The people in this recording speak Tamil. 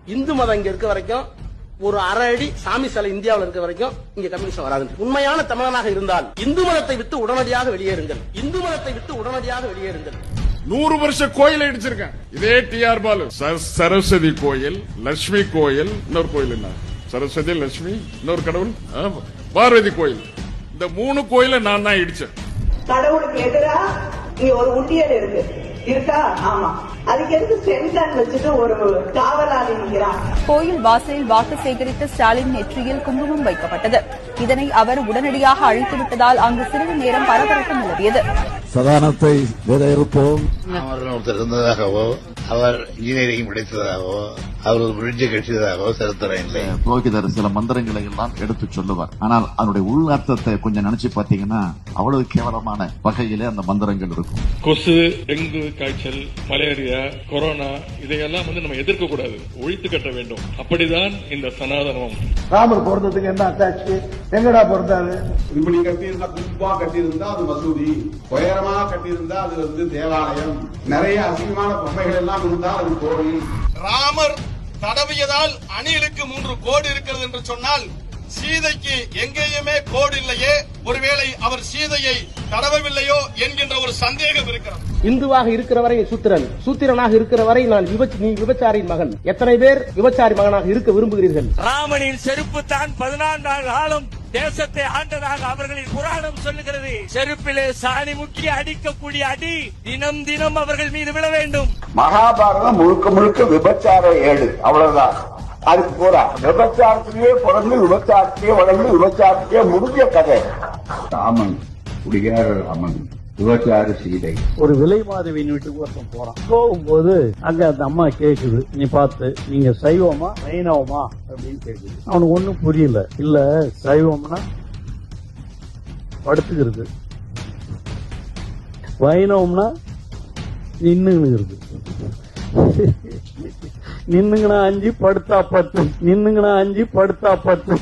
இந்து மதம் இங்க இருக்க வரைக்கும் ஒரு அரை அடி சாமி சிலை இந்தியாவில் இருக்க வரைக்கும் இங்க கம்யூனிஸ்ட் வராது. உண்மையான தமிழனாக இருந்தால் இந்து மதத்தை விட்டு உடனடியாக வெளியேறுங்கள். இந்து மதத்தை விட்டு உடனடியாக வெளியேறுங்கள். 100 வருஷ கோயில் அடிச்சிருக்கேன். இதே டிஆர் பாலு சரஸ்வதி கோயில், லட்சுமி கோயில், இன்னொரு கோயில் என்ன சரஸ்வதி லட்சுமி, இன்னொரு கடவுள் பார்வதி கோயில். இந்த 3 கோயில நான் தான் இடிச்சேன். கடவுளுக்கு எதிரா இங்க ஒரு உண்டியல் இருக்கு இருக்கா? ஆமா. அதுக்கு எதுக்கு சென்டான் வச்சுட்டு ஒரு காவலாளி நிற்கிறான்? கோயில் வாசலில் வாக்கு சேகரித்த ஸ்டாலின் நெற்றியில் குங்குமம் வைக்கப்பட்டது. இதனை அவர் உடனடியாக அழித்துவிட்டதால் அங்கு சிறிது நேரம் பரபரப்பு நிலவியது. சதானத்தை விதையிருப்போம். அவர்கள் ஒருத்தர் இருந்ததாகவோ, அவர் இன்ஜினியரிங் படித்ததாகவோ, அவர் ஒரு பிரிட்ஜை கட்டியதாகவோ சரித்திரம் இல்லை. புரோகிதர் சில மந்திரங்களை எல்லாம் எடுத்து சொல்லுவார். ஆனால் அதனுடைய உள்ளார்த்தத்தை கொஞ்சம் நினைச்சு பாத்தீங்கன்னா அவ்வளவு கேவலமான வகையிலே அந்த மந்திரங்கள் இருக்கும். கொசு, டெங்கு காய்ச்சல், மலேரியா, கொரோனா இதையெல்லாம் நம்ம எதிர்க்க கூடாது, ஒழித்து கட்ட வேண்டும். அப்படிதான் இந்த சனாதனம். ராமர் பிறந்ததுக்கு என்ன அட்டாச்சு? எங்கடா பிறந்தாரு? இப்படி கட்டியிருந்தா, கும்பா கட்டியிருந்தா அது மசூதி, உயரமா கட்டியிருந்தா அது தேவாலயம், நிறைய அசிங்கமான பொம்மைகள் எல்லாம் இருந்தா அது கோவில். ராமர் தடவியதால் அணிலுக்கு 3 கோடு இருக்கிறது என்று சொன்னால் சீதைக்கு எங்கேயுமே கோடு இல்லையே, ஒருவேளை அவர் சீதையை தடவவில்லையோ என்கின்ற ஒரு சந்தேகம் இருக்கிறது. இந்துவாக இருக்கிற வரை சூத்திரன், சூத்திரனாக இருக்கிற வரை நீ விபச்சாரியின் மகன். எத்தனை பேர் விபச்சாரி மகனாக இருக்க விரும்புகிறீர்கள்? ராமனின் செருப்பு தான் 14 ஆண்டு காலம் தேசத்தை ஆண்டதாக அவர்களின் புராணம் சொல்லுகிறது. செருப்பிலே சாணி முக்கி அடிக்கக்கூடிய அடி தினம் தினம் அவர்கள் மீது விழ வேண்டும். மகாபாரதம் முழுக்க முழுக்க விபச்சார ஏடு, அவ்வளவுதான். அதுக்கு போறா விபச்சாரத்திலேயே பிறந்து விபச்சாரத்தையே வளர்ந்து விபச்சாரத்தையே முடிஞ்ச கதை. ராமன் குடிகார ராமன், விபச்சார சீதை. ஒரு விலை மாதவியின் வீட்டுக்கு ஒருத்தன் போறான். போகும்போது அங்க அந்த அம்மா கேக்குது, நீ பார்த்து நீங்க சைவமா வைணவமா அப்படின்னு கேக்குது. அவனுக்கு ஒண்ணும் புரியல. இல்ல சைவம்னா படுத்துக்கிறது, வைணவம்னா நின்னுங்கிறது. நின்னுங்கனா 5 படுத்தா 10, நின்னுங்கனா 5 படுத்தா 10.